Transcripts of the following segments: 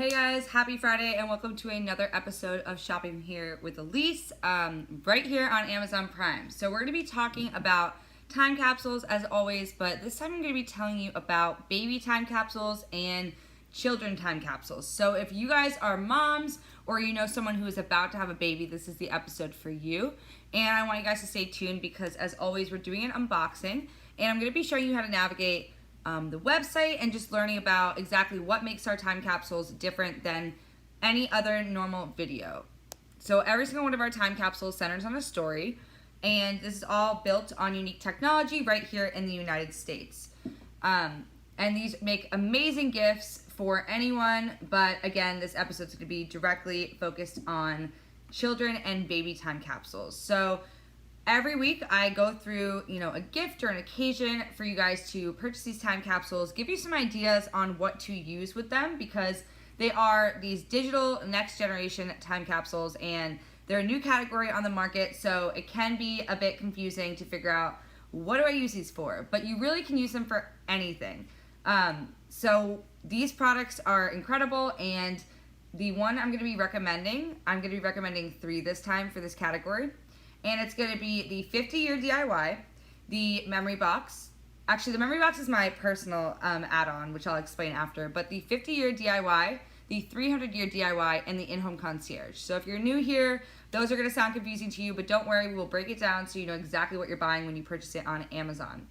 Hey guys, happy Friday and welcome to another episode of Shopping Here with Elyse, right here on Amazon Prime. So we're going to be talking about time capsules as always, but this time I'm going to be telling you about baby time capsules and children time capsules. So if you guys are moms or you know someone who is about to have a baby, this is the episode for you. And I want you guys to stay tuned because as always, we're doing an unboxing and I'm going to be showing you how to navigate the website and just learning about exactly what makes our time capsules different than any other normal video. So every single one of our time capsules centers on a story, and this is all built on unique technology right here in the United States. And these make amazing gifts for anyone, but again, this episode's going to be directly focused on children and baby time capsules. So every week I go through, a gift or an occasion for you guys to purchase these time capsules, give you some ideas on what to use with them because they are these digital next generation time capsules and they're a new category on the market, so it can be a bit confusing to figure out what do I use these for, but you really can use them for anything. So these products are incredible, and the one I'm going to be recommending 3 this time for this category. And it's going to be the 50-year DIY, the memory box. Actually, the memory box is my personal add-on, which I'll explain after. But the 50-year DIY, the 300-year DIY, and the in-home concierge. So if you're new here, those are going to sound confusing to you, but don't worry, we will break it down so you know exactly what you're buying when you purchase it on Amazon.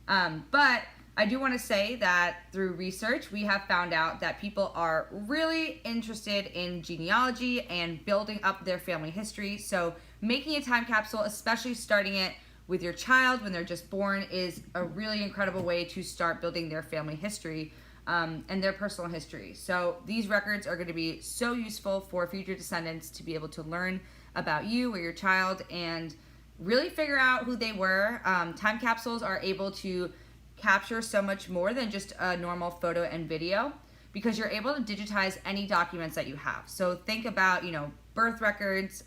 But I do want to say that through research, we have found out that people are really interested in genealogy and building up their family history. So making a time capsule, especially starting it with your child when they're just born, is a really incredible way to start building their family history and their personal history. So these records are going to be so useful for future descendants to be able to learn about you or your child and really figure out who they were. Time capsules are able to capture so much more than just a normal photo and video because you're able to digitize any documents that you have. So think about, birth records,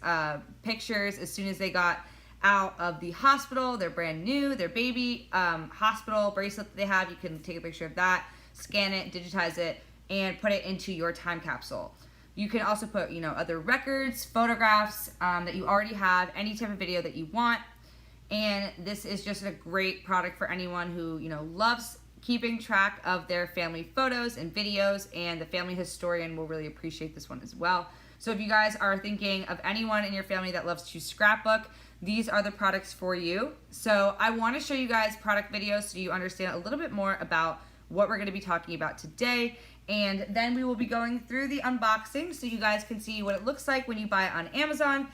pictures as soon as they got out of the hospital, they're brand new, their baby hospital bracelet that they have, you can take a picture of that, scan it, digitize it, and put it into your time capsule. You can also put, other records, photographs that you already have, any type of video that you want. And this is just a great product for anyone who, loves keeping track of their family photos and videos, and the family historian will really appreciate this one as well. So if you guys are thinking of anyone in your family that loves to scrapbook, these are the products for you. So I want to show you guys product videos so you understand a little bit more about what we're going to be talking about today. And then we will be going through the unboxing so you guys can see what it looks like when you buy it on Amazon.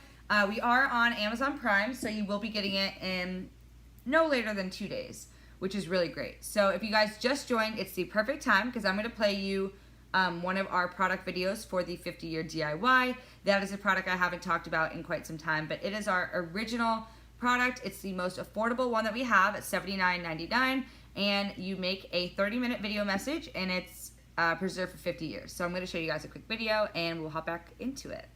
We are on Amazon Prime, so you will be getting it in no later than 2 days, which is really great. So if you guys just joined, it's the perfect time because I'm going to play you one of our product videos for the 50-year DIY. That is a product I haven't talked about in quite some time, but it is our original product. It's the most affordable one that we have at $79.99, and you make a 30-minute video message, and it's preserved for 50 years. So I'm going to show you guys a quick video, and we'll hop back into it.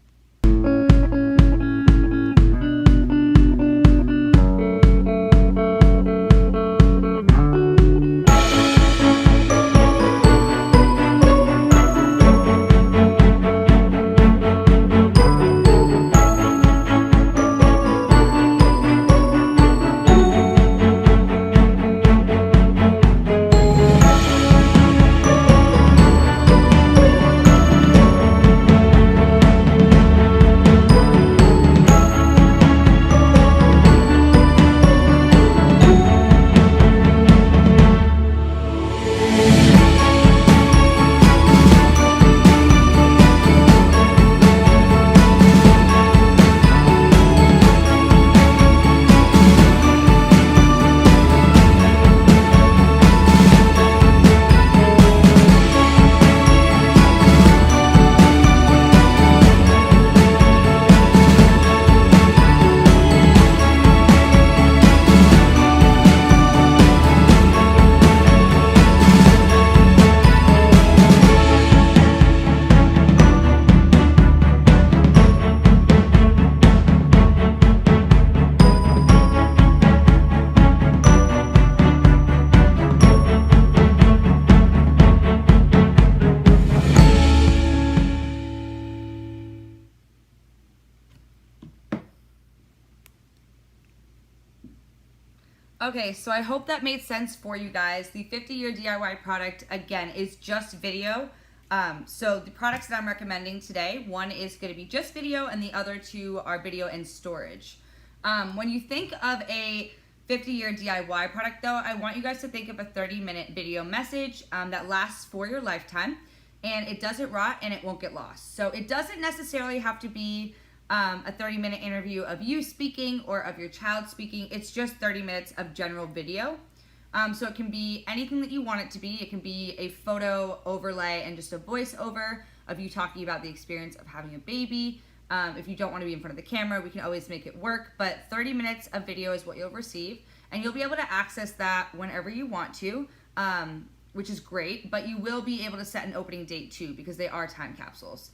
Okay, so I hope that made sense for you guys. The 50-year DIY product, again, is just video. So the products that I'm recommending today, one is going to be just video and the other two are video and storage. When you think of a 50-year DIY product though, I want you guys to think of a 30-minute video message that lasts for your lifetime, and it doesn't rot and it won't get lost. So it doesn't necessarily have to be a 30-minute interview of you speaking or of your child speaking. It's just 30 minutes of general video. So it can be anything that you want it to be. It can be a photo overlay and just a voiceover of you talking about the experience of having a baby. If you don't want to be in front of the camera, we can always make it work. But 30 minutes of video is what you'll receive. And you'll be able to access that whenever you want to, which is great. But you will be able to set an opening date too, because they are time capsules.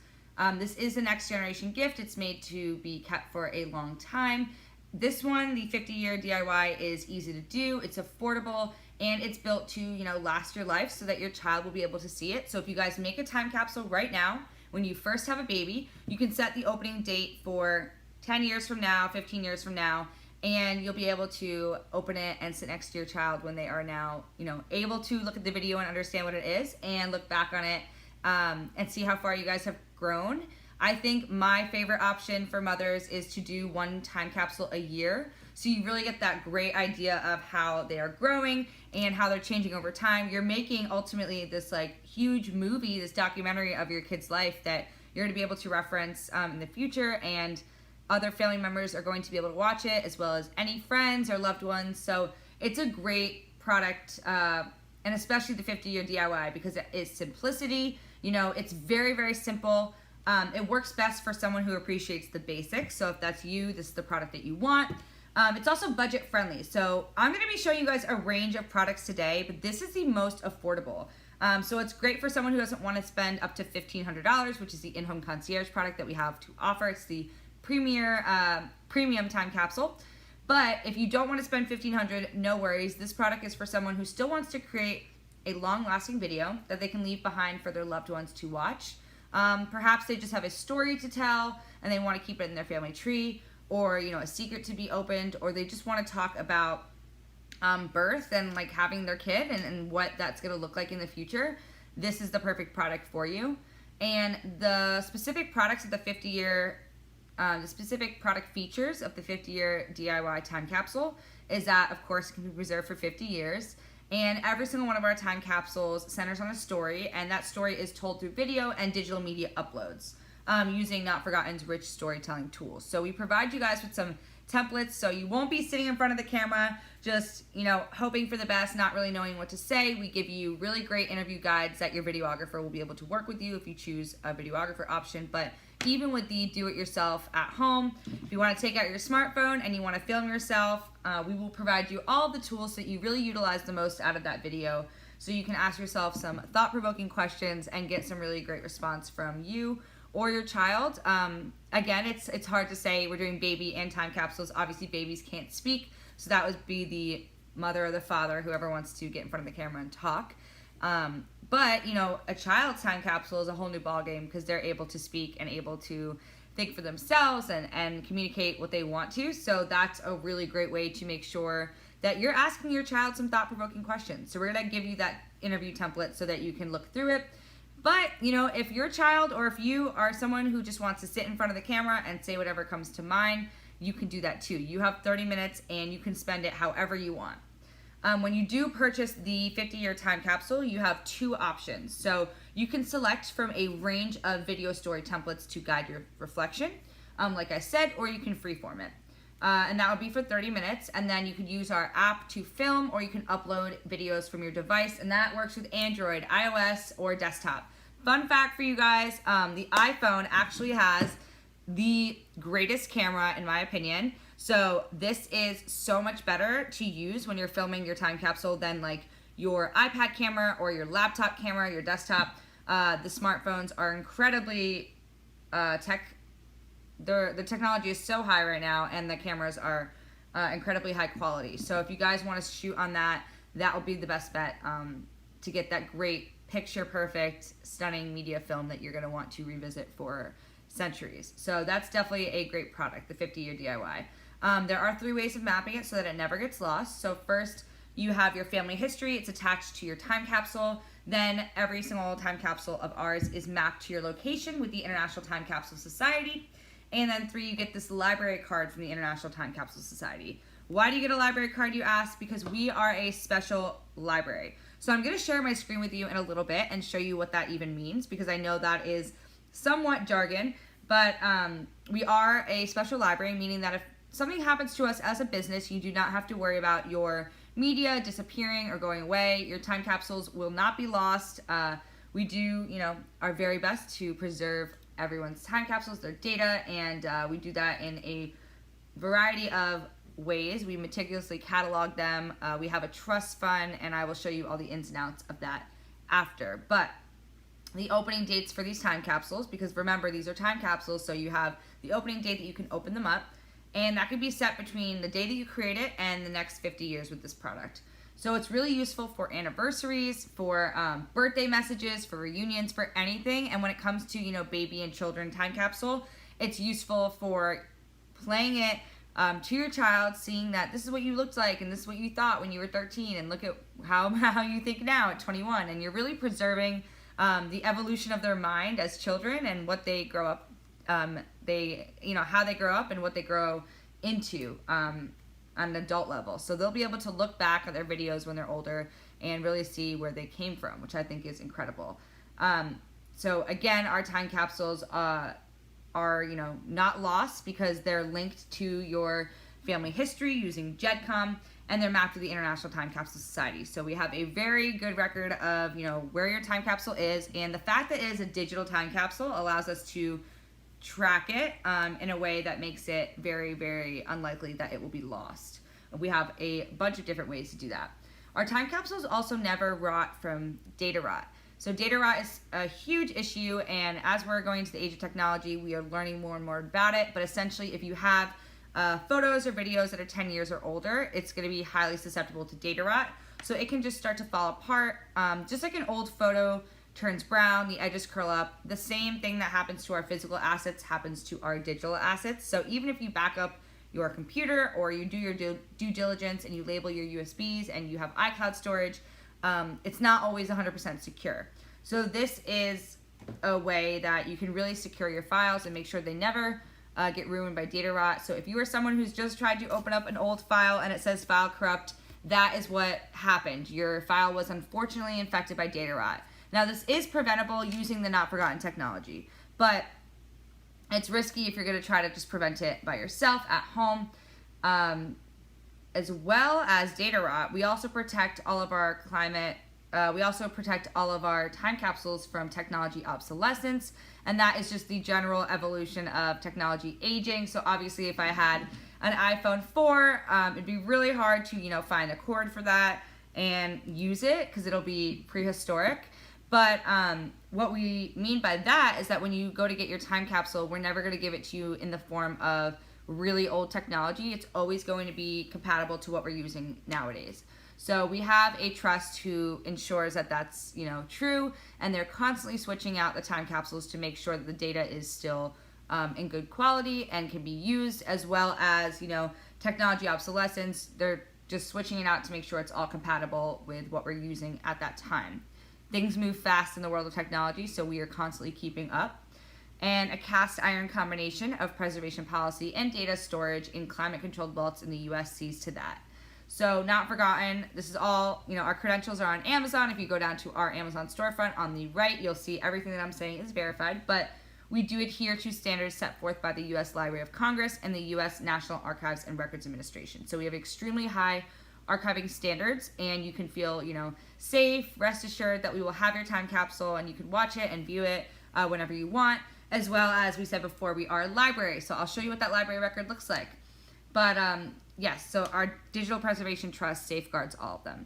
This is a next generation gift. It's made to be kept for a long time. This one, the 50-year DIY, is easy to do. It's affordable, and it's built to, last your life so that your child will be able to see it. So if you guys make a time capsule right now, when you first have a baby, you can set the opening date for 10 years from now, 15 years from now, and you'll be able to open it and sit next to your child when they are now, able to look at the video and understand what it is and look back on it and see how far you guys have grown. I think my favorite option for mothers is to do one time capsule a year. So you really get that great idea of how they are growing and how they're changing over time. You're making ultimately this huge movie, this documentary of your kid's life that you're going to be able to reference in the future, and other family members are going to be able to watch it, as well as any friends or loved ones. So it's a great product, and especially the 50-year DIY, because it is simplicity. It's very, very simple. It works best for someone who appreciates the basics. So if that's you, this is the product that you want. It's also budget friendly. So I'm going to be showing you guys a range of products today, but this is the most affordable. So it's great for someone who doesn't want to spend up to $1,500, which is the in-home concierge product that we have to offer. It's the premium time capsule. But if you don't want to spend $1,500, no worries. This product is for someone who still wants to create a long-lasting video that they can leave behind for their loved ones to watch. Perhaps they just have a story to tell and they want to keep it in their family tree, or a secret to be opened, or they just want to talk about birth and having their kid and what that's going to look like in the future. This is the perfect product for you. And the specific products of the 50-year the specific product features of the 50-year DIY time capsule is that, of course, it can be preserved for 50 years. And every single one of our time capsules centers on a story, and that story is told through video and digital media uploads using Not Forgotten's rich storytelling tools. So we provide you guys with some templates, so you won't be sitting in front of the camera just, hoping for the best, not really knowing what to say. We give you really great interview guides that your videographer will be able to work with you if you choose a videographer option. But even with the do-it-yourself at home, if you want to take out your smartphone and you want to film yourself, we will provide you all the tools that you really utilize the most out of that video, so you can ask yourself some thought-provoking questions and get some really great response from you or your child. Again, it's hard to say. We're doing baby and time capsules. Obviously, babies can't speak, so that would be the mother or the father, whoever wants to get in front of the camera and talk. But, a child's time capsule is a whole new ballgame because they're able to speak and able to think for themselves and communicate what they want to. So that's a really great way to make sure that you're asking your child some thought-provoking questions. So we're going to give you that interview template so that you can look through it. But, if your child, or if you are someone who just wants to sit in front of the camera and say whatever comes to mind, you can do that too. You have 30 minutes and you can spend it however you want. When you do purchase the 50-year time capsule, you have two options. So you can select from a range of video story templates to guide your reflection, like I said, or you can freeform it. And that would be for 30 minutes. And then you could use our app to film, or you can upload videos from your device. And that works with Android, iOS, or desktop. Fun fact for you guys, the iPhone actually has the greatest camera, in my opinion. So this is so much better to use when you're filming your time capsule than your iPad camera or your laptop camera, your desktop. The smartphones are incredibly the technology is so high right now, and the cameras are incredibly high quality. So if you guys want to shoot on that, that will be the best bet to get that great picture perfect, stunning media film that you're going to want to revisit for centuries. So that's definitely a great product, the 50-year DIY. There are 3 ways of mapping it so that it never gets lost. So first, you have your family history. It's attached to your time capsule. Then every single time capsule of ours is mapped to your location with the International Time Capsule Society. And then 3, you get this library card from the International Time Capsule Society. Why do you get a library card, you ask? Because we are a special library. So I'm going to share my screen with you in a little bit and show you what that even means, because I know that is somewhat jargon, but we are a special library, meaning that if something happens to us as a business, you do not have to worry about your media disappearing or going away. Your time capsules will not be lost. We do, our very best to preserve everyone's time capsules, their data, and we do that in a variety of ways. We meticulously catalog them. We have a trust fund, and I will show you all the ins and outs of that after. But the opening dates for these time capsules, because remember, these are time capsules, so you have the opening date that you can open them up, and that could be set between the day that you create it and the next 50 years with this product. So it's really useful for anniversaries, for birthday messages, for reunions, for anything. And when it comes to, baby and children time capsule, it's useful for playing it to your child, seeing that this is what you looked like and this is what you thought when you were 13, and look at how you think now at 21. And you're really preserving the evolution of their mind as children and what they grow up, how they grow up and what they grow into on an adult level. So they'll be able to look back at their videos when they're older and really see where they came from, which I think is incredible. So again, our time capsules are not lost because they're linked to your family history using GEDCOM, and they're mapped to the International Time Capsule Society. So we have a very good record of where your time capsule is, and the fact that it is a digital time capsule allows us to track it in a way that makes it very, very unlikely that it will be lost. We have a bunch of different ways to do that. Our time capsules also never rot from data rot. So data rot is a huge issue, and as we're going to the age of technology, we are learning more and more about it. But essentially, if you have photos or videos that are 10 years or older, it's going to be highly susceptible to data rot. So it can just start to fall apart, just like an old photo turns brown, the edges curl up. The same thing that happens to our physical assets happens to our digital assets. So even if you back up your computer or you do your due diligence and you label your USBs and you have iCloud storage, it's not always 100% secure. So this is a way that you can really secure your files and make sure they never get ruined by data rot. So if you are someone who's just tried to open up an old file and it says file corrupt, that is what happened. Your file was unfortunately infected by data rot. Now, this is preventable using the Not Forgotten technology, but it's risky if you're going to try to just prevent it by yourself at home. As well as data rot, we also protect all of our time capsules from technology obsolescence, and that is just the general evolution of technology aging. So obviously, if I had an iPhone 4, it'd be really hard to find a cord for that and use it because it'll be prehistoric. But what we mean by that is that when you go to get your time capsule, we're never going to give it to you in the form of really old technology. It's always going to be compatible to what we're using nowadays. So we have a trust who ensures that that's true, and they're constantly switching out the time capsules to make sure that the data is still in good quality and can be used, as well as technology obsolescence. They're just switching it out to make sure it's all compatible with what we're using at that time. Things move fast in the world of technology, so we are constantly keeping up. And a cast iron combination of preservation policy and data storage in climate-controlled vaults in the U.S. sees to that. So Not Forgotten, this is all, our credentials are on Amazon. If you go down to our Amazon storefront on the right, you'll see everything that I'm saying is verified, but we do adhere to standards set forth by the U.S. Library of Congress and the U.S. National Archives and Records Administration. So we have extremely high archiving standards, and you can feel, safe, rest assured that we will have your time capsule and you can watch it and view it whenever you want. As well as we said before, we are a library, so I'll show you what that library record looks like. But yes, so our Digital Preservation Trust safeguards all of them.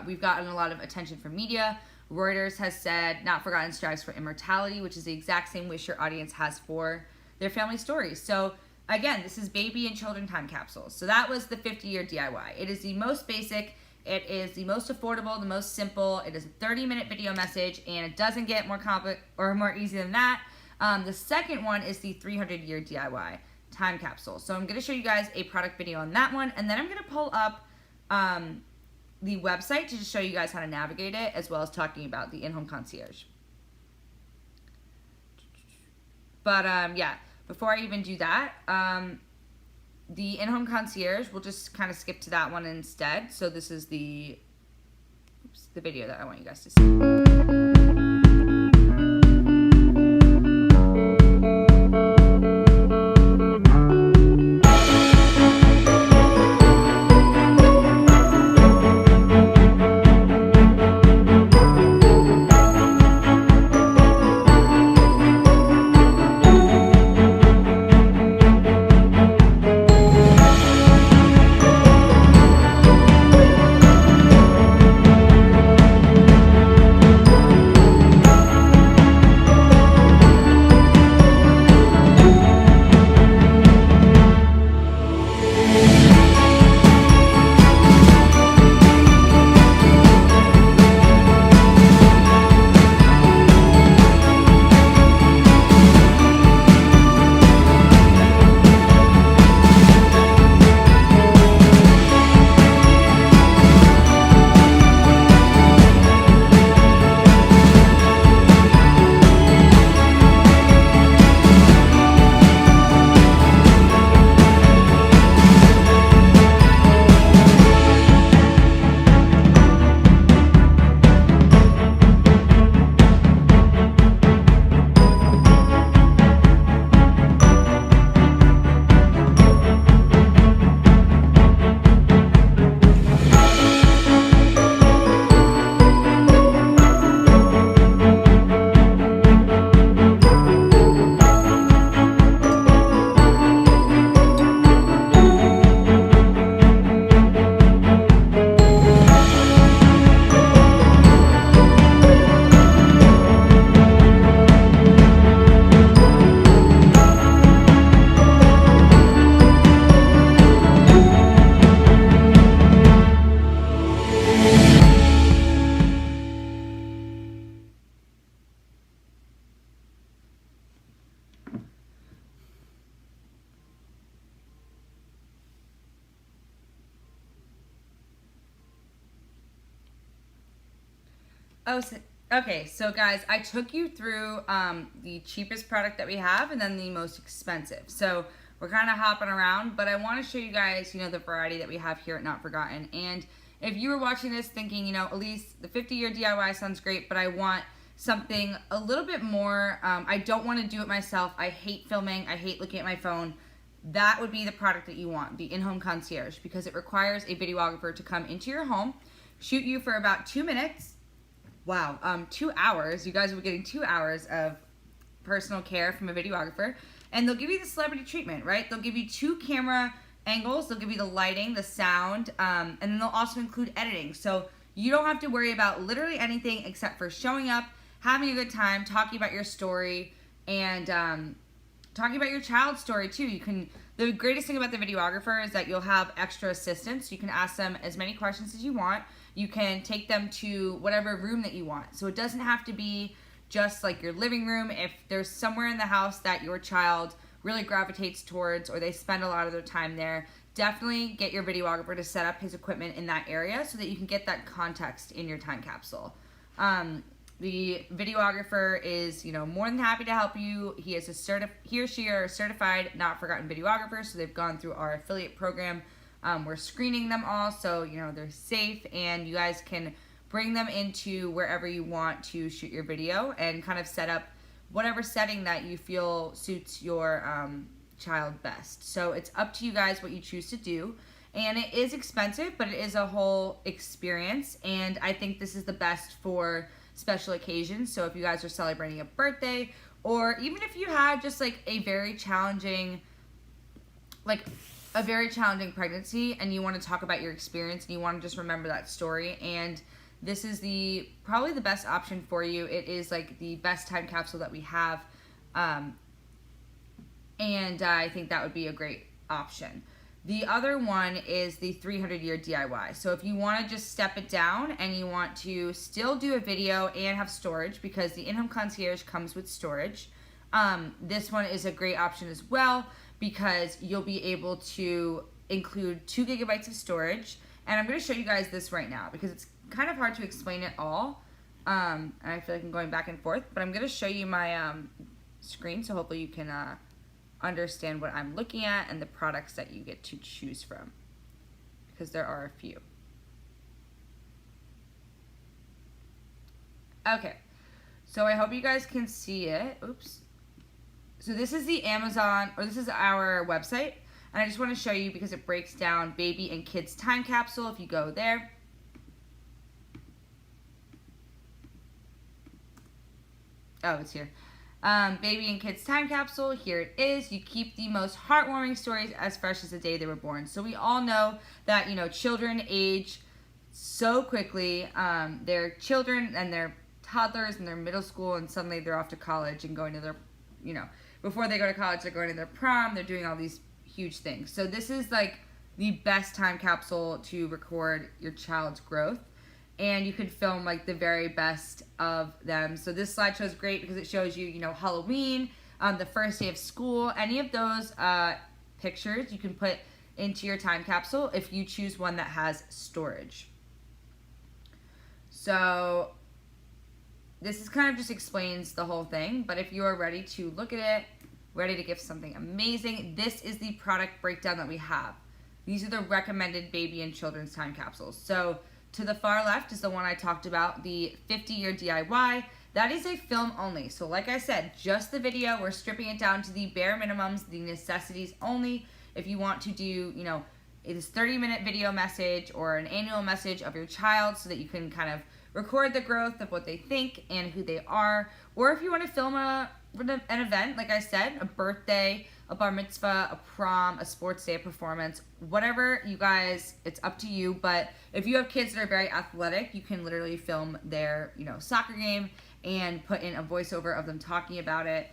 We've gotten a lot of attention from media. Reuters has said Not Forgotten strives for immortality, which is the exact same wish your audience has for their family stories. So again, this is baby and children time capsules. So that was the 50-year DIY. It is the most basic. It is the most affordable, the most simple. It is a 30-minute video message, and it doesn't get more easy than that. The second one is the 300-year DIY. time capsule. So I'm going to show you guys a product video on that one, and then I'm going to pull up the website to just show you guys how to navigate it, as well as talking about the in-home concierge. But yeah, before I even do that, the in-home concierge, we'll just kind of skip to that one instead. So this is the video that I want you guys to see. Okay, so guys, I took you through the cheapest product that we have and then the most expensive. So we're kind of hopping around, but I want to show you guys, the variety that we have here at Not Forgotten. And if you were watching this thinking, Elyse, the 50-year DIY sounds great, but I want something a little bit more, I don't want to do it myself. I hate filming. I hate looking at my phone. That would be the product that you want, the in-home concierge, because it requires a videographer to come into your home, shoot you for about 2 minutes. Wow, 2 hours. You guys will be getting 2 hours of personal care from a videographer. And they'll give you the celebrity treatment, right? They'll give you 2 camera angles. They'll give you the lighting, the sound, and then they'll also include editing. So you don't have to worry about literally anything except for showing up, having a good time, talking about your story, and talking about your child's story too. The greatest thing about the videographer is that you'll have extra assistants. You can ask them as many questions as you want. You can take them to whatever room that you want. So it doesn't have to be just like your living room. If there's somewhere in the house that your child really gravitates towards or they spend a lot of their time there, definitely get your videographer to set up his equipment in that area so that you can get that context in your time capsule. The videographer is, more than happy to help you. He or she are a certified Not Forgotten videographer, so they've gone through our affiliate program. We're screening them all, so they're safe, and you guys can bring them into wherever you want to shoot your video and kind of set up whatever setting that you feel suits your child best. So it's up to you guys what you choose to do. And it is expensive, but it is a whole experience, and I think this is the best for special occasions. So if you guys are celebrating a birthday, or even if you had just like a very challenging pregnancy and you want to talk about your experience and you want to just remember that story, and this is probably the best option for you. It is like the best time capsule that we have, and I think that would be a great option. The other one is the 300-year DIY. So if you want to just step it down and you want to still do a video and have storage, because the in-home concierge comes with storage, This one is a great option as well because you'll be able to include 2 gigabytes of storage. And I'm going to show you guys this right now because it's kind of hard to explain it all. And I feel like I'm going back and forth, but I'm going to show you my screen so hopefully you can understand what I'm looking at and the products that you get to choose from, because there are a few. Okay, so I hope you guys can see it. Oops. So this is the Amazon, or this is our website, and I just want to show you because it breaks down baby and kids time capsule. If you go there, oh, it's here. Baby and kids time capsule, here it is. You keep the most heartwarming stories as fresh as the day they were born. So we all know that, children age so quickly. They're children and they're toddlers and they're middle school, and suddenly they're off to college and going to their, before they go to college, they're going to their prom, they're doing all these huge things. So this is like the best time capsule to record your child's growth. And you could film like the very best of them. So this slideshow is great because it shows you, Halloween, the first day of school, any of those pictures you can put into your time capsule if you choose one that has storage. So this is kind of just explains the whole thing, but if you are ready to look at it, ready to give something amazing, this is the product breakdown that we have. These are the recommended baby and children's time capsules. So to the far left is the one I talked about, the 50-year DIY. That is a film only. So like I said, just the video. We're stripping it down to the bare minimums, the necessities only. If you want to do, it is 30-minute video message or an annual message of your child so that you can kind of record the growth of what they think and who they are. Or if you want to film an event, like I said, a birthday, a bar mitzvah, a prom, a sports day, a performance, whatever you guys, it's up to you. But if you have kids that are very athletic, you can literally film their, soccer game and put in a voiceover of them talking about it.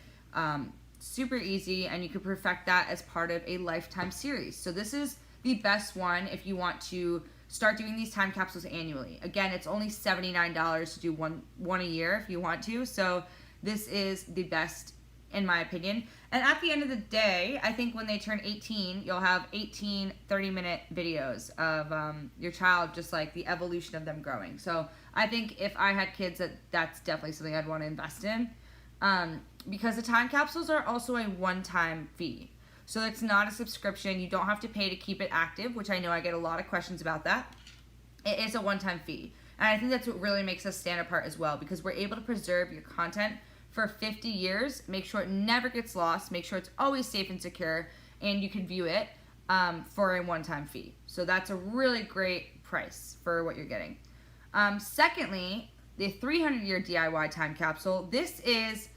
Super easy, and you can perfect that as part of a lifetime series. So this is the best one if you want to start doing these time capsules annually. Again, it's only $79 to do one a year if you want to. So this is the best in my opinion. And at the end of the day, I think when they turn 18, you'll have 18 30-minute videos of your child, just like the evolution of them growing. So I think if I had kids, that's definitely something I'd want to invest in. Because the time capsules are also a one-time fee. So it's not a subscription. You don't have to pay to keep it active, which I know I get a lot of questions about that. It is a one-time fee. And I think that's what really makes us stand apart as well, because we're able to preserve your content for 50 years, make sure it never gets lost, make sure it's always safe and secure, and you can view it for a one-time fee. So that's a really great price for what you're getting. Secondly, the 300-year DIY time capsule. This is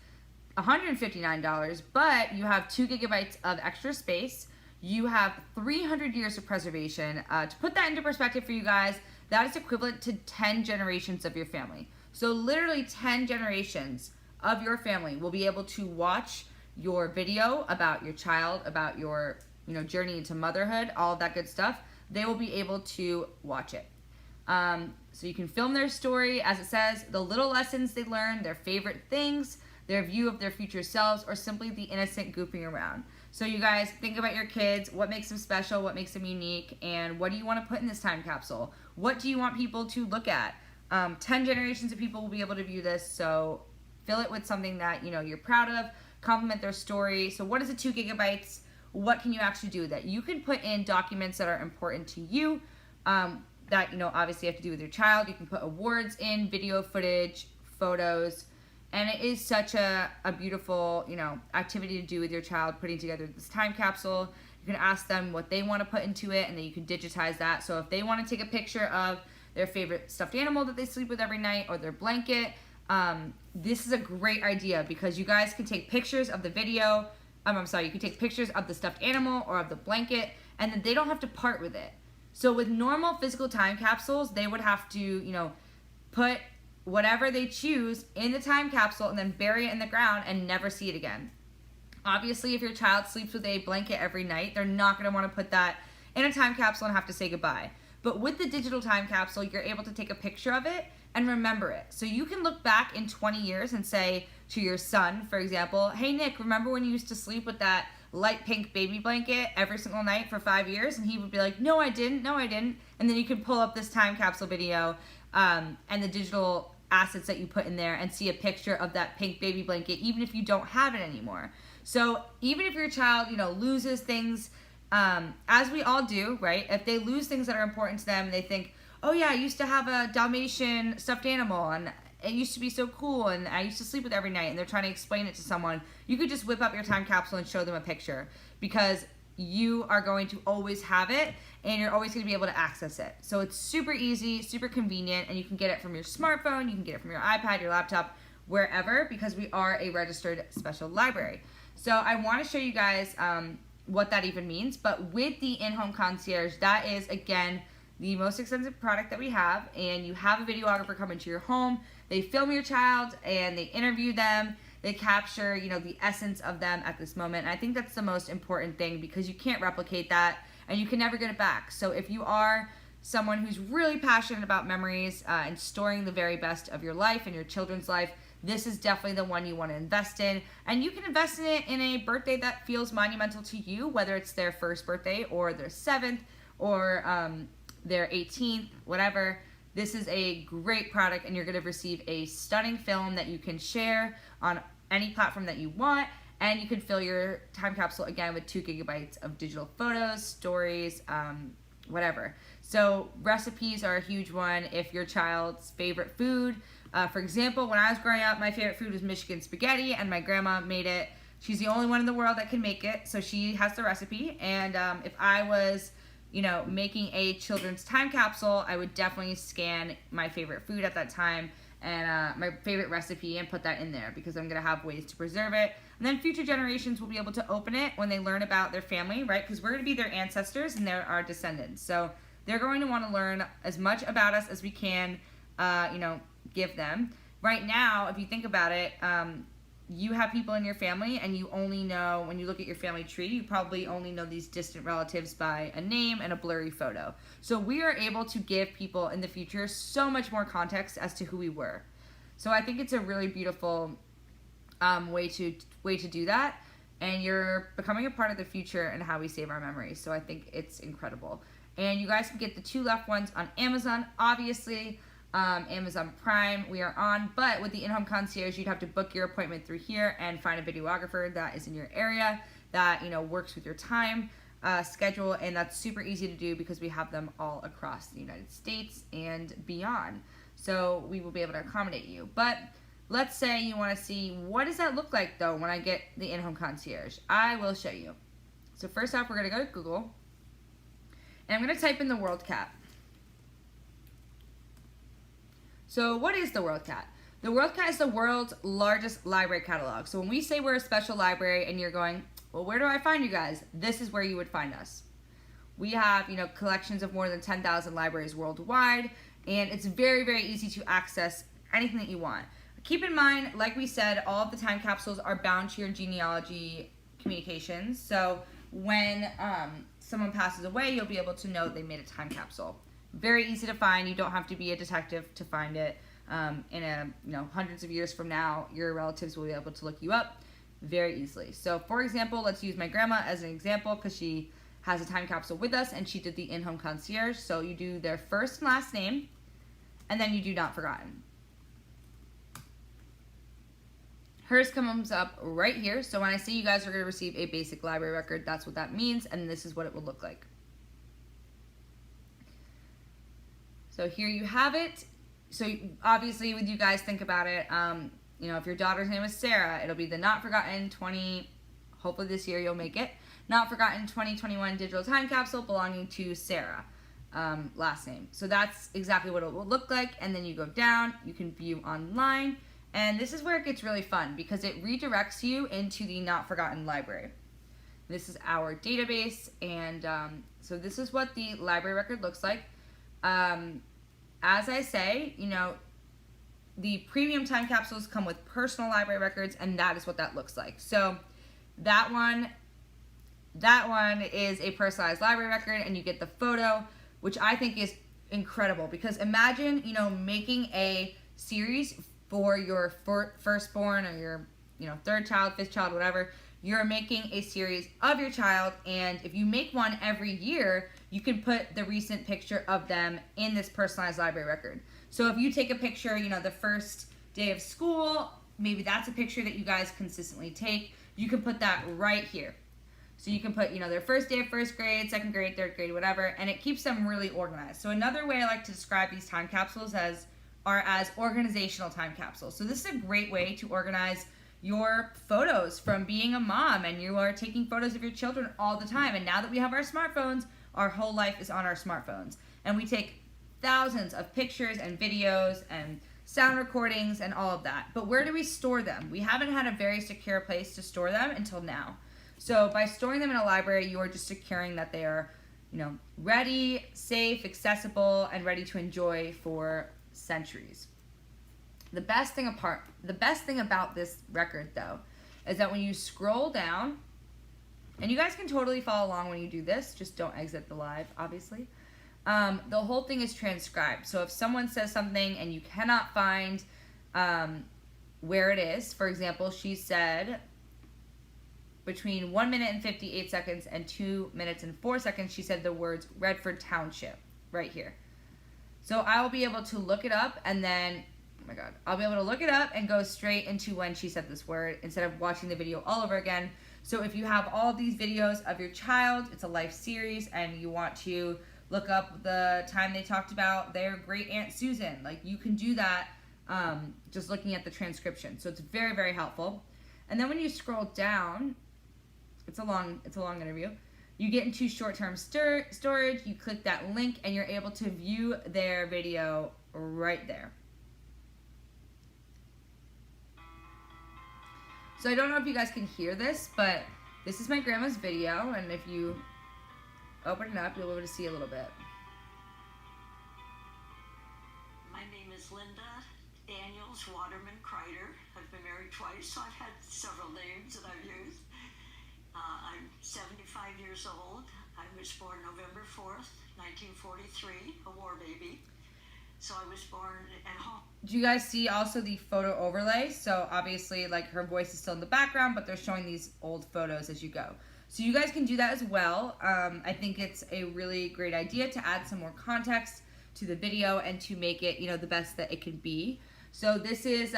$159, but you have 2 gigabytes of extra space. You have 300 years of preservation. To put that into perspective for you guys, that is equivalent to 10 generations of your family. So literally 10 generations of your family will be able to watch your video about your child, about your journey into motherhood, all of that good stuff. They will be able to watch it. So you can film their story, as it says, the little lessons they learned, their favorite things, their view of their future selves, or simply the innocent goofing around. So you guys think about your kids, what makes them special, what makes them unique, and what do you want to put in this time capsule? What do you want people to look at? 10 generations of people will be able to view this, so fill it with something that you're proud of, compliment their story. So what is the 2 gigabytes? What can you actually do with that? You can put in documents that are important to you, that obviously have to do with your child. You can put awards in, video footage, photos, and it is such a beautiful activity to do with your child, putting together this time capsule. You can ask them what they want to put into it, and then you can digitize that. So if they want to take a picture of their favorite stuffed animal that they sleep with every night, or their blanket, this is a great idea because you guys can take pictures of the video. You can take pictures of the stuffed animal or of the blanket, and then they don't have to part with it. So with normal physical time capsules, they would have to, put whatever they choose in the time capsule and then bury it in the ground and never see it again. Obviously, if your child sleeps with a blanket every night, they're not going to want to put that in a time capsule and have to say goodbye. But with the digital time capsule, you're able to take a picture of it and remember it. So you can look back in 20 years and say, to your son, for example, hey Nick, remember when you used to sleep with that light pink baby blanket every single night for 5 years? And he would be like, no I didn't, no I didn't. And then you can pull up this time capsule video and the digital assets that you put in there and see a picture of that pink baby blanket, even if you don't have it anymore. So even if your child, loses things, as we all do, right? If they lose things that are important to them and they think, oh yeah, I used to have a Dalmatian stuffed animal and it used to be so cool and I used to sleep with it every night, and they're trying to explain it to someone, you could just whip up your time capsule and show them a picture, because you are going to always have it and you're always going to be able to access it. So it's super easy, super convenient, and you can get it from your smartphone, you can get it from your iPad, your laptop, wherever, because we are a registered special library. So I want to show you guys what that even means. But with the in-home concierge, that is, again, the most expensive product that we have, and you have a videographer come into your home, they film your child and they interview them, they capture, the essence of them at this moment. And I think that's the most important thing, because you can't replicate that and you can never get it back. So if you are someone who's really passionate about memories and storing the very best of your life and your children's life, this is definitely the one you want to invest in. And you can invest in it in a birthday that feels monumental to you, whether it's their first birthday or their 7th or their 18th, whatever. This is a great product, and you're going to receive a stunning film that you can share on any platform that you want, and you can fill your time capsule again with 2 gigabytes of digital photos, stories, whatever. So recipes are a huge one. If your child's favorite food, for example, when I was growing up, my favorite food was Michigan spaghetti, and my grandma made it. She's the only one in the world that can make it, so she has the recipe. And if I was making a children's time capsule, I would definitely scan my favorite food at that time and my favorite recipe and put that in there, because I'm going to have ways to preserve it. And then future generations will be able to open it when they learn about their family, right? Because we're going to be their ancestors and they're our descendants. So they're going to want to learn as much about us as we can, give them. Right now, if you think about it, you have people in your family, and you only know, when you look at your family tree, you probably only know these distant relatives by a name and a blurry photo. So we are able to give people in the future so much more context as to who we were. So I think it's a really beautiful way to do that, and you're becoming a part of the future and how we save our memories. So I think it's incredible. And you guys can get the 2 left ones on Amazon, obviously. Amazon Prime we are on, but with the in-home concierge, you'd have to book your appointment through here and find a videographer that is in your area that works with your time schedule, and that's super easy to do because we have them all across the United States and beyond. So we will be able to accommodate you. But let's say you want to see, what does that look like though when I get the in-home concierge? I will show you. So first off, we're going to go to Google, and I'm going to type in the WorldCat. So what is the WorldCat? The WorldCat is the world's largest library catalog. So when we say we're a special library and you're going, well, where do I find you guys? This is where you would find us. We have, collections of more than 10,000 libraries worldwide, and it's very, very easy to access anything that you want. Keep in mind, like we said, all of the time capsules are bound to your genealogy communications. So when someone passes away, you'll be able to know they made a time capsule. Very easy to find. You don't have to be a detective to find it. In hundreds of years from now, your relatives will be able to look you up very easily. So for example, let's use my grandma as an example, because she has a time capsule with us and she did the in-home concierge. So you do their first and last name, and then you do not forgotten. Hers comes up right here. So when I say you guys are going to receive a basic library record, that's what that means, and this is what it would look like. So here you have it. So obviously, with you guys, think about it. If your daughter's name is Sarah, it'll be the Not Forgotten 20, hopefully this year you'll make it, Not Forgotten 2021 digital time capsule belonging to Sarah, last name. So that's exactly what it will look like. And then you go down, you can view online. And this is where it gets really fun, because it redirects you into the Not Forgotten library. This is our database, and so this is what the library record looks like. As I say, the premium time capsules come with personal library records, and that is what that looks like. So that one is a personalized library record, and you get the photo, which I think is incredible, because imagine, making a series for your firstborn or your, third child, fifth child, whatever, you're making a series of your child. And if you make one every year, you can put the recent picture of them in this personalized library record. So if you take a picture, the first day of school, maybe that's a picture that you guys consistently take. You can put that right here. So you can put, their first day of first grade, second grade, third grade, whatever, and it keeps them really organized. So another way I like to describe these time capsules are as organizational time capsules. So this is a great way to organize your photos from being a mom, and you are taking photos of your children all the time. And now that we have our smartphones, our whole life is on our smartphones. And we take thousands of pictures and videos and sound recordings and all of that. But where do we store them? We haven't had a very secure place to store them until now. So by storing them in a library, you are just securing that they are, ready, safe, accessible, and ready to enjoy for centuries. The best thing about this record, though, is that when you scroll down, and you guys can totally follow along when you do this, just don't exit the live, obviously. The whole thing is transcribed. So if someone says something and you cannot find where it is, for example, she said between 1 minute and 58 seconds and 2 minutes and 4 seconds, she said the words Redford Township right here. So I will be able to look it up, and then, oh my God, I'll be able to look it up and go straight into when she said this word instead of watching the video all over again. So if you have all these videos of your child, it's a life series, and you want to look up the time they talked about their great Aunt Susan, like you can do that just looking at the transcription. So it's very, very helpful. And then when you scroll down, it's a long interview. You get into short-term storage, you click that link, and you're able to view their video right there. So I don't know if you guys can hear this, but this is my grandma's video, and if you open it up, you'll be able to see a little bit. My name is Linda Daniels Waterman Kreider. I've been married twice, so I've had several names that I've used. I'm 75 years old. I was born November 4th, 1943, a war baby. So I was born at home. Do you guys see also the photo overlay? So obviously, like, her voice is still in the background, but they're showing these old photos as you go. So you guys can do that as well. I think it's a really great idea to add some more context to the video and to make it, the best that it can be. So this is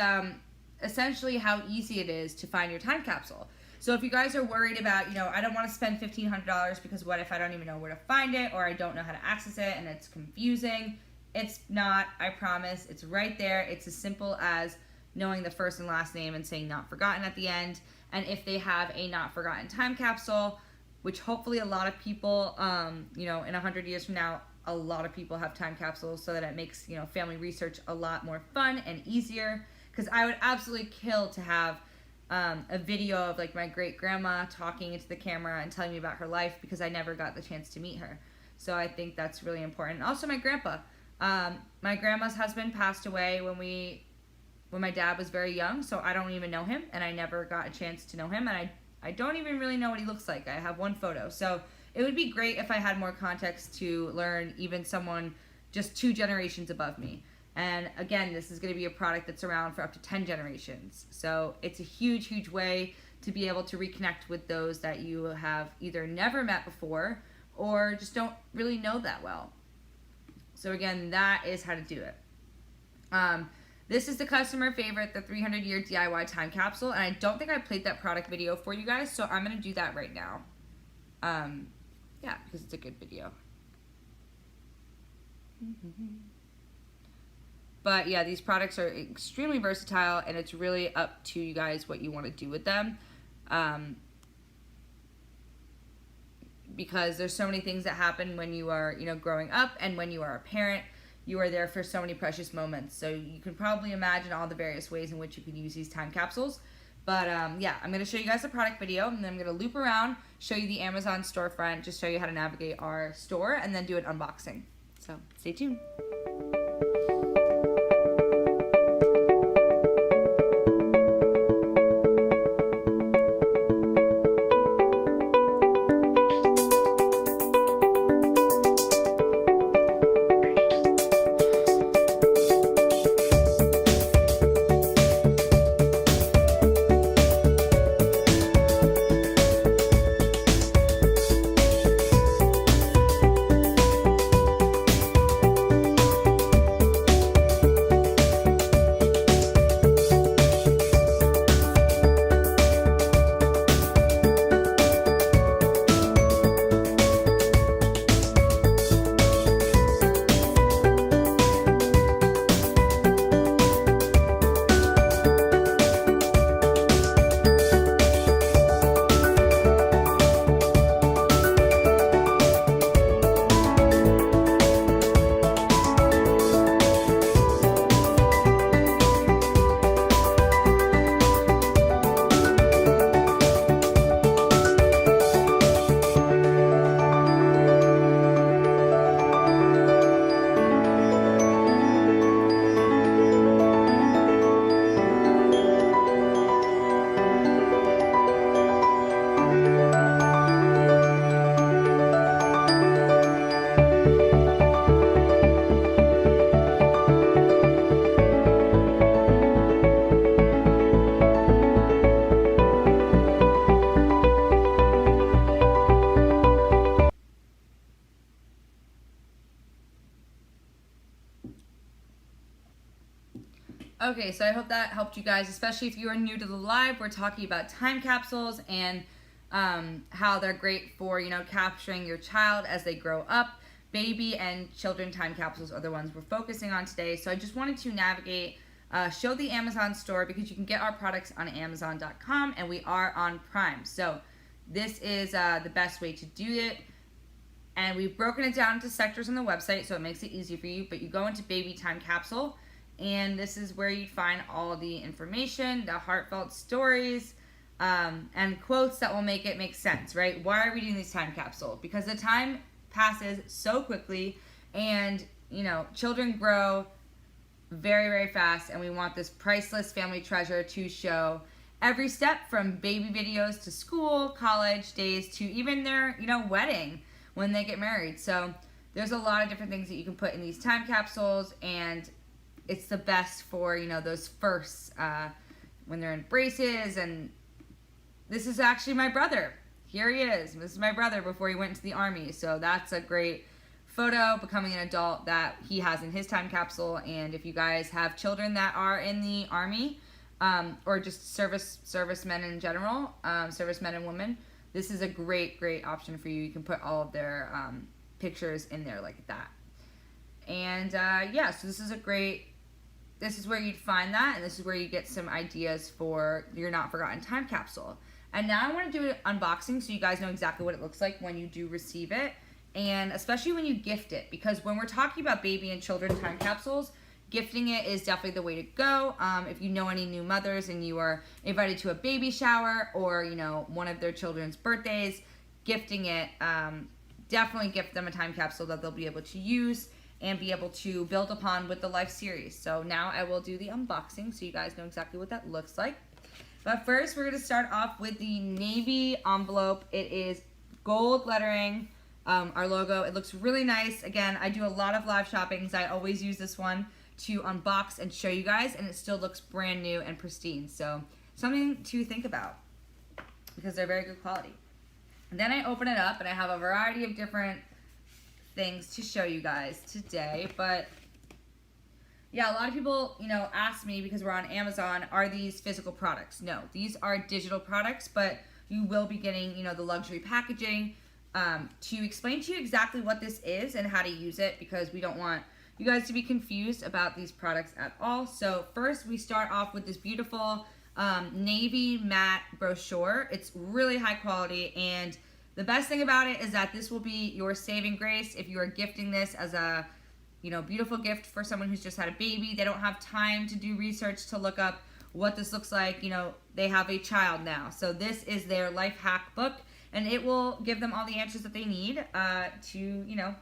essentially how easy it is to find your time capsule. So if you guys are worried about, I don't want to spend $1,500 because what if I don't even know where to find it, or I don't know how to access it and it's confusing? It's not, I promise. It's right there. It's as simple as knowing the first and last name and saying not forgotten at the end. And if they have a not forgotten time capsule, which hopefully a lot of people, in 100 years from now, a lot of people have time capsules, so that it makes, family research a lot more fun and easier. Because I would absolutely kill to have a video of like my great grandma talking into the camera and telling me about her life, because I never got the chance to meet her. So I think that's really important. Also my grandpa. My grandma's husband passed away when my dad was very young, so I don't even know him, and I never got a chance to know him, and I don't even really know what he looks like. I have one photo. So it would be great if I had more context to learn even someone just 2 generations above me. And again, this is going to be a product that's around for up to 10 generations. So it's a huge, huge way to be able to reconnect with those that you have either never met before or just don't really know that well. So again, that is how to do it. This is the customer favorite, the 300-year DIY time capsule, and I don't think I played that product video for you guys, so I'm going to do that right now. Yeah, because it's a good video. But yeah, these products are extremely versatile, and it's really up to you guys what you want to do with them. Because there's so many things that happen when you are, growing up, and when you are a parent. You are there for so many precious moments. So you can probably imagine all the various ways in which you can use these time capsules. But yeah, I'm going to show you guys the product video, and then I'm going to loop around, show you the Amazon storefront, just show you how to navigate our store, and then do an unboxing. So stay tuned. Okay, so I hope that helped you guys, especially if you are new to the live. We're talking about time capsules and how they're great for, capturing your child as they grow up. Baby and children time capsules are the ones we're focusing on today. So I just wanted to navigate, show the Amazon store, because you can get our products on Amazon.com, and we are on Prime. So this is the best way to do it. And we've broken it down into sectors on the website, so it makes it easy for you. But you go into Baby Time Capsule, and this is where you find all the information, the heartfelt stories, and quotes that will make it make sense, right? Why are we doing these time capsules? Because the time passes so quickly, and children grow very, very fast, and we want this priceless family treasure to show every step, from baby videos to school, college days, to even their wedding when they get married. So there's a lot of different things that you can put in these time capsules, and it's the best for those firsts, when they're in braces. And this is actually my brother. Here he is. This is my brother before he went into the Army. So that's a great photo, becoming an adult, that he has in his time capsule. And if you guys have children that are in the Army, or just servicemen in general, servicemen and women, this is a great option for you. You can put all of their pictures in there like that. And so this is where you'd find that, and this is where you get some ideas for your not forgotten time capsule. And now I want to do an unboxing so you guys know exactly what it looks like when you do receive it, and especially when you gift it, because when we're talking about baby and children time capsules, gifting it is definitely the way to go. If you know any new mothers and you are invited to a baby shower, or one of their children's birthdays, gifting it, definitely gift them a time capsule that they'll be able to use and be able to build upon with the Life series. So now I will do the unboxing so you guys know exactly what that looks like. But first, we're going to start off with the navy envelope. It is gold lettering, our logo. It looks really nice. Again, I do a lot of live shoppings. I always use this one to unbox and show you guys, and it still looks brand new and pristine. So something to think about, because they're very good quality. And then I open it up, and I have a variety of different things to show you guys today. But yeah, a lot of people ask me, because we're on Amazon, are these physical products? No, these are digital products, but you will be getting the luxury packaging to explain to you exactly what this is and how to use it, because we don't want you guys to be confused about these products at all. So first, we start off with this beautiful navy matte brochure. It's really high quality, and the best thing about it is that this will be your saving grace if you are gifting this as a beautiful gift for someone who's just had a baby. They don't have time to do research to look up what this looks like. They have a child now. So this is their life hack book, and it will give them all the answers that they need to,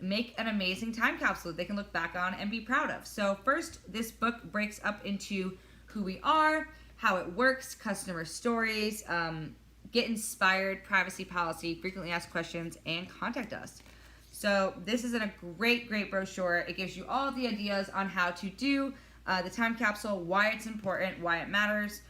make an amazing time capsule that they can look back on and be proud of. So first, this book breaks up into who we are, how it works, customer stories, get inspired, privacy policy, frequently asked questions, and contact us. So this is a great brochure. It gives you all the ideas on how to do the time capsule, why it's important, why it matters,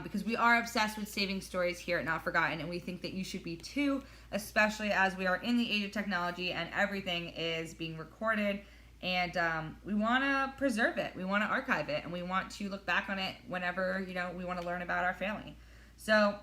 because we are obsessed with saving stories here at Not Forgotten, and we think that you should be too, especially as we are in the age of technology and everything is being recorded, and we want to preserve it, we want to archive it, and we want to look back on it whenever we want to learn about our family. So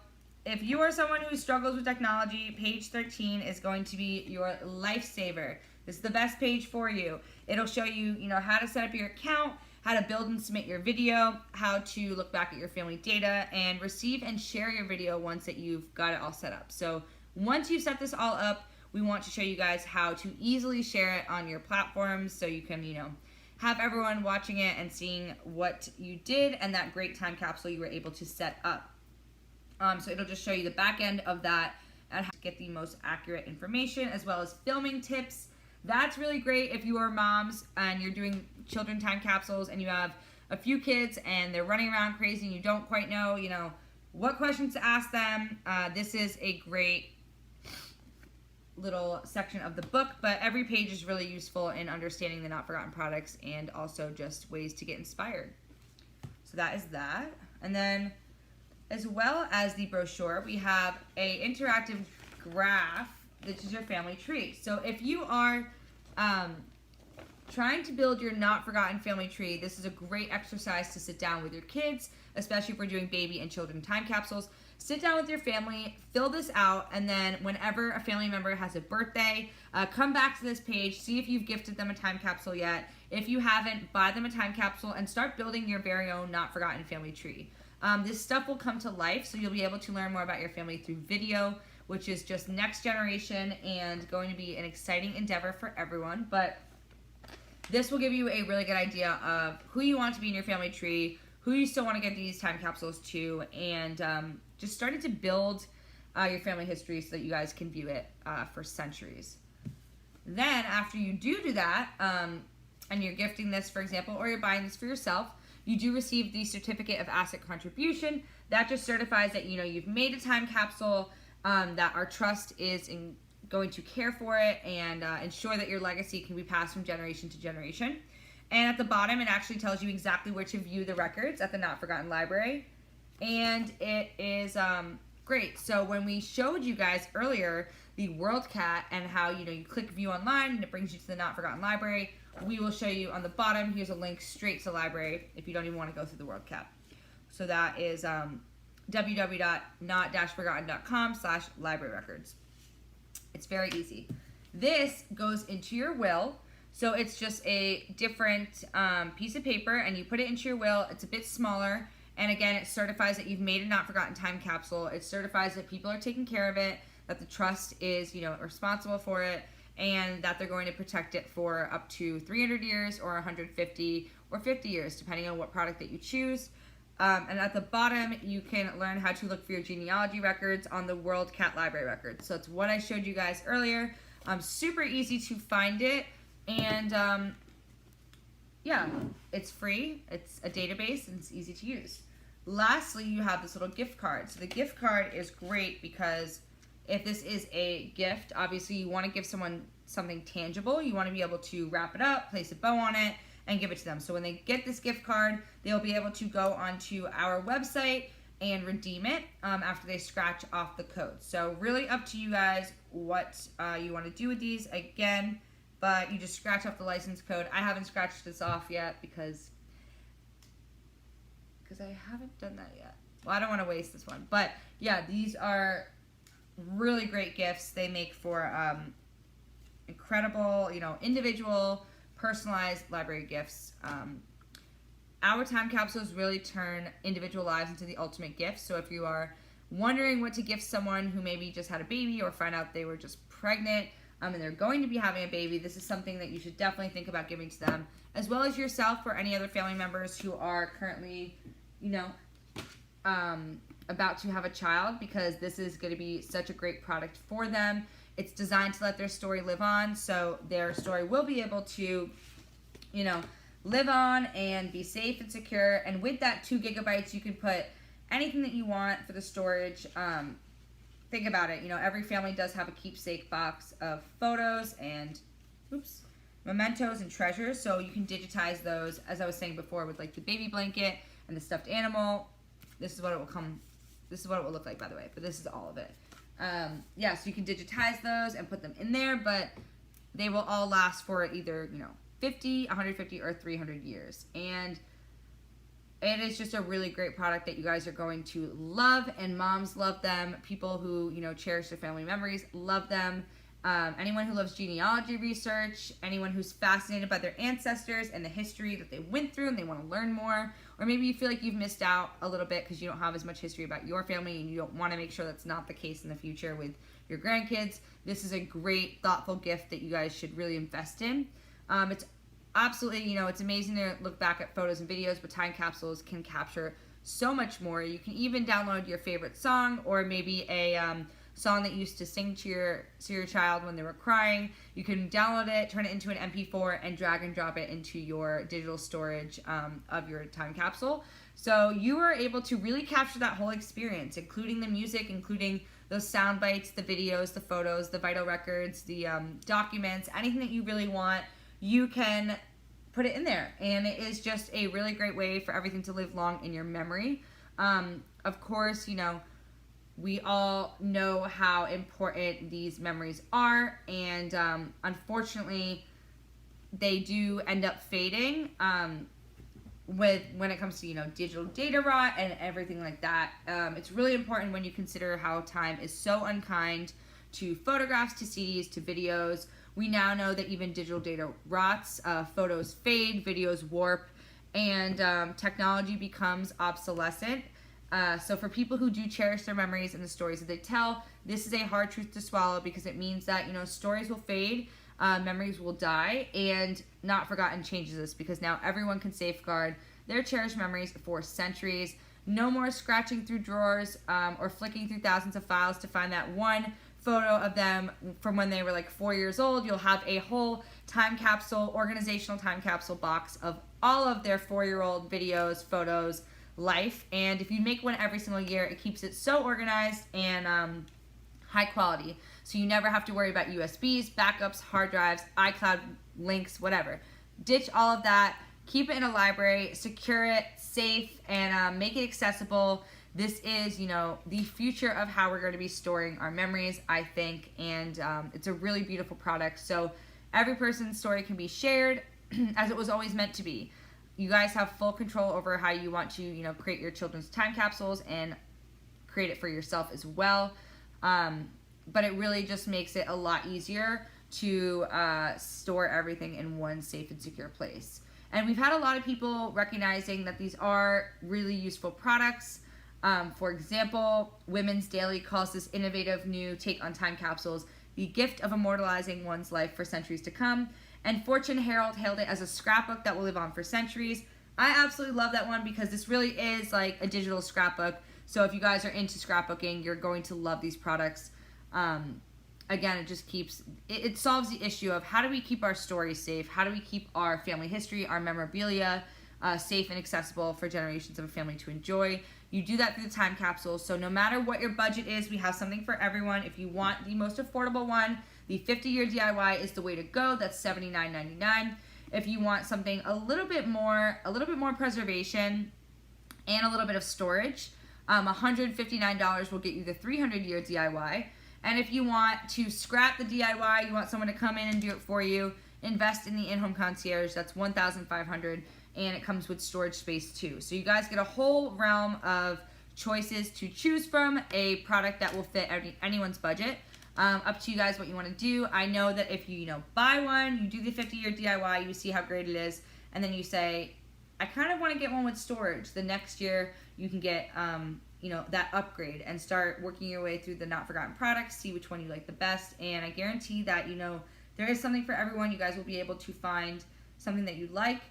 if you are someone who struggles with technology, page 13 is going to be your lifesaver. This is the best page for you. It'll show you, how to set up your account, how to build and submit your video, how to look back at your family data, and receive and share your video once that you've got it all set up. So once you set this all up, we want to show you guys how to easily share it on your platforms, so you can, have everyone watching it and seeing what you did and that great time capsule you were able to set up. So it'll just show you the back end of that and how to get the most accurate information, as well as filming tips. That's really great if you are moms and you're doing children time capsules and you have a few kids and they're running around crazy and you don't quite know, what questions to ask them. This is a great little section of the book, but every page is really useful in understanding the not forgotten products and also just ways to get inspired. So that is that. And then, as well as the brochure, we have a interactive graph, which is your family tree. So if you are trying to build your not forgotten family tree, this is a great exercise to sit down with your kids, especially if we're doing baby and children time capsules. Sit down with your family, fill this out, and then whenever a family member has a birthday, come back to this page, see if you've gifted them a time capsule yet. If you haven't, buy them a time capsule and start building your very own not forgotten family tree. This stuff will come to life, so you'll be able to learn more about your family through video, which is just next generation and going to be an exciting endeavor for everyone. But this will give you a really good idea of who you want to be in your family tree, who you still want to get these time capsules to, and just started to build your family history so that you guys can view it for centuries. Then after you do that, and you're gifting this, for example, or you're buying this for yourself, you do receive the certificate of asset contribution. That just certifies that you've made a time capsule, that our trust is going to care for it and ensure that your legacy can be passed from generation to generation. And at the bottom, it actually tells you exactly where to view the records at the Not Forgotten Library. And it is great. So when we showed you guys earlier the World Cat and how you click view online and it brings you to the Not Forgotten Library, we will show you on the bottom. Here's a link straight to the library if you don't even want to go through the World Cat. So that is www.not-forgotten.com/library records. It's very easy. This goes into your will. So it's just a different piece of paper, and you put it into your will. It's a bit smaller, and again, it certifies that you've made a not forgotten time capsule. It certifies that people are taking care of it, that the trust is responsible for it, and that they're going to protect it for up to 300 years or 150 or 50 years, depending on what product that you choose. And at the bottom, you can learn how to look for your genealogy records on the World Cat Library records. So it's what I showed you guys earlier. Super easy to find it. And yeah, it's free. It's a database and it's easy to use. Lastly, you have this little gift card. So the gift card is great because if this is a gift, obviously you want to give someone something tangible. You want to be able to wrap it up, place a bow on it, and give it to them. So when they get this gift card, they'll be able to go onto our website and redeem it after they scratch off the code. So really up to you guys what you want to do with these. Again, but you just scratch off the license code. I haven't scratched this off yet because I haven't done that yet. Well, I don't want to waste this one. But yeah, these are really great gifts. They make for incredible, individual, personalized library gifts. Our time capsules really turn individual lives into the ultimate gift. So if you are wondering what to gift someone who maybe just had a baby or find out they were just pregnant and they're going to be having a baby, this is something that you should definitely think about giving to them, as well as yourself or any other family members who are currently, about to have a child, because this is going to be such a great product for them. It's designed to let their story live on, so their story will be able to, live on and be safe and secure. And with that 2 gigabytes, you can put anything that you want for the storage. Think about it. Every family does have a keepsake box of photos and, mementos and treasures. So you can digitize those, as I was saying before, with like the baby blanket and the stuffed animal. This is what it will look like, by the way, but this is all of it. So you can digitize those and put them in there, but they will all last for either, 50, 150, or 300 years. And it is just a really great product that you guys are going to love, and moms love them. People who, cherish their family memories love them. Anyone who loves genealogy research, anyone who's fascinated by their ancestors and the history that they went through and they want to learn more, or maybe you feel like you've missed out a little bit because you don't have as much history about your family and you don't want to make sure that's not the case in the future with your grandkids, this is a great, thoughtful gift that you guys should really invest in. It's absolutely, it's amazing to look back at photos and videos, but time capsules can capture so much more. You can even download your favorite song, or maybe a song that you used to sing to your child when they were crying. You can download it, turn it into an MP4, and drag and drop it into your digital storage of your time capsule. So you are able to really capture that whole experience, including the music, including those sound bites, the videos, the photos, the vital records, the documents, anything that you really want. You can put it in there, and it is just a really great way for everything to live long in your memory. Of course, we all know how important these memories are, and unfortunately, they do end up fading when it comes to, digital data rot and everything like that. It's really important when you consider how time is so unkind to photographs, to CDs, to videos. We now know that even digital data rots, photos fade, videos warp, and technology becomes obsolescent. So for people who do cherish their memories and the stories that they tell, this is a hard truth to swallow, because it means that, stories will fade, memories will die, and Not Forgotten changes this, because now everyone can safeguard their cherished memories for centuries. No more scratching through drawers or flicking through thousands of files to find that one photo of them from when they were like 4 years old. You'll have a whole time capsule, organizational time capsule box of all of their 4-year-old videos, photos, life. And if you make one every single year, it keeps it so organized and high quality. So you never have to worry about USBs, backups, hard drives, iCloud links, whatever. Ditch all of that. Keep it in a library, secure it, safe, and make it accessible. This is, the future of how we're going to be storing our memories, I think, and it's a really beautiful product. So every person's story can be shared as it was always meant to be. You guys have full control over how you want to, create your children's time capsules and create it for yourself as well. But it really just makes it a lot easier to store everything in one safe and secure place. And we've had a lot of people recognizing that these are really useful products. For example, Women's Daily calls this innovative new take on time capsules the gift of immortalizing one's life for centuries to come. And Fortune Herald hailed it as a scrapbook that will live on for centuries. I absolutely love that one, because this really is like a digital scrapbook. So if you guys are into scrapbooking, you're going to love these products. Again, it just it solves the issue of how do we keep our stories safe? How do we keep our family history, our memorabilia safe and accessible for generations of a family to enjoy? You do that through the time capsules. So no matter what your budget is, we have something for everyone. If you want the most affordable one, the 50-year DIY is the way to go. That's $79.99. If you want something a little bit more preservation and a little bit of storage, $159 will get you the 300-year DIY. And if you want to scrap the DIY, you want someone to come in and do it for you, invest in the in-home concierge. That's $1,500, and it comes with storage space too. So you guys get a whole realm of choices to choose from, a product that will fit anyone's budget. Up to you guys what you want to do. I know that if you buy one, you do the 50-year DIY, you see how great it is, and then you say, I kind of want to get one with storage. The next year you can get that upgrade and start working your way through the Not Forgotten products, see which one you like the best, and I guarantee that there is something for everyone. You guys will be able to find something that you like,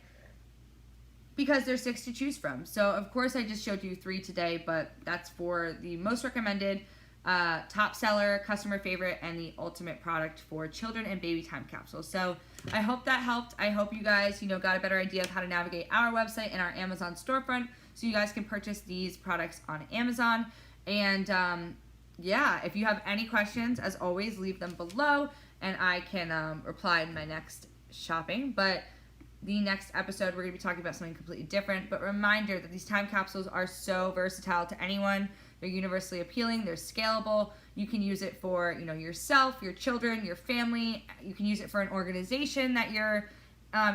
because there's 6 to choose from. So of course I just showed you 3 today, but that's for the most recommended, top seller, customer favorite, and the ultimate product for children and baby time capsules. So I hope that helped. I hope you guys got a better idea of how to navigate our website and our Amazon storefront, so you guys can purchase these products on Amazon. And yeah, if you have any questions, as always, leave them below and I can reply in my next shopping. But the next episode, we're going to be talking about something completely different. But reminder that these time capsules are so versatile to anyone. They're universally appealing. They're scalable. You can use it for yourself, your children, your family. You can use it for an organization that you're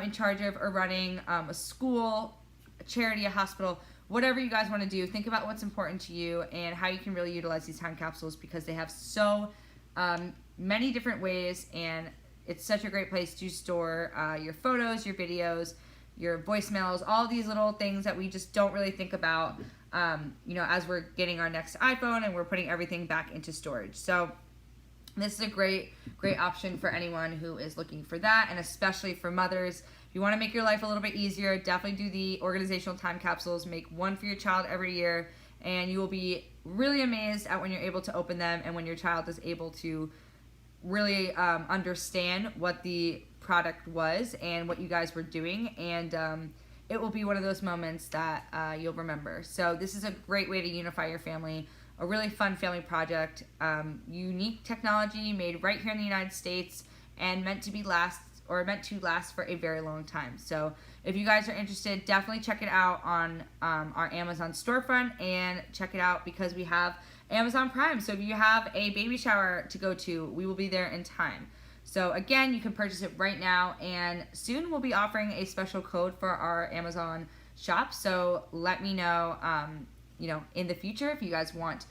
in charge of, or running, a school, a charity, a hospital. Whatever you guys want to do, think about what's important to you and how you can really utilize these time capsules, because they have so many different ways, and it's such a great place to store your photos, your videos, your voicemails, all these little things that we just don't really think about, as we're getting our next iPhone and we're putting everything back into storage. So this is a great option for anyone who is looking for that, and especially for mothers. If you want to make your life a little bit easier, definitely do the organizational time capsules. Make one for your child every year, and you will be really amazed at when you're able to open them and when your child is able to really understand what the product was and what you guys were doing, and it will be one of those moments that you'll remember. So this is a great way to unify your family, a really fun family project, unique technology made right here in the United States, and meant to last for a very long time. So if you guys are interested, definitely check it out on our Amazon storefront, and check it out because we have Amazon Prime. So if you have a baby shower to go to, we will be there in time. So again, you can purchase it right now, and soon we'll be offering a special code for our Amazon shop. So let me know, in the future if you guys want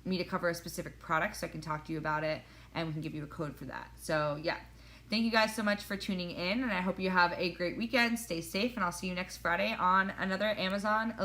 me to cover a specific product, so I can talk to you about it, and we can give you a code for that. So yeah, thank you guys so much for tuning in, and I hope you have a great weekend. Stay safe, and I'll see you next Friday on another Amazon Elyse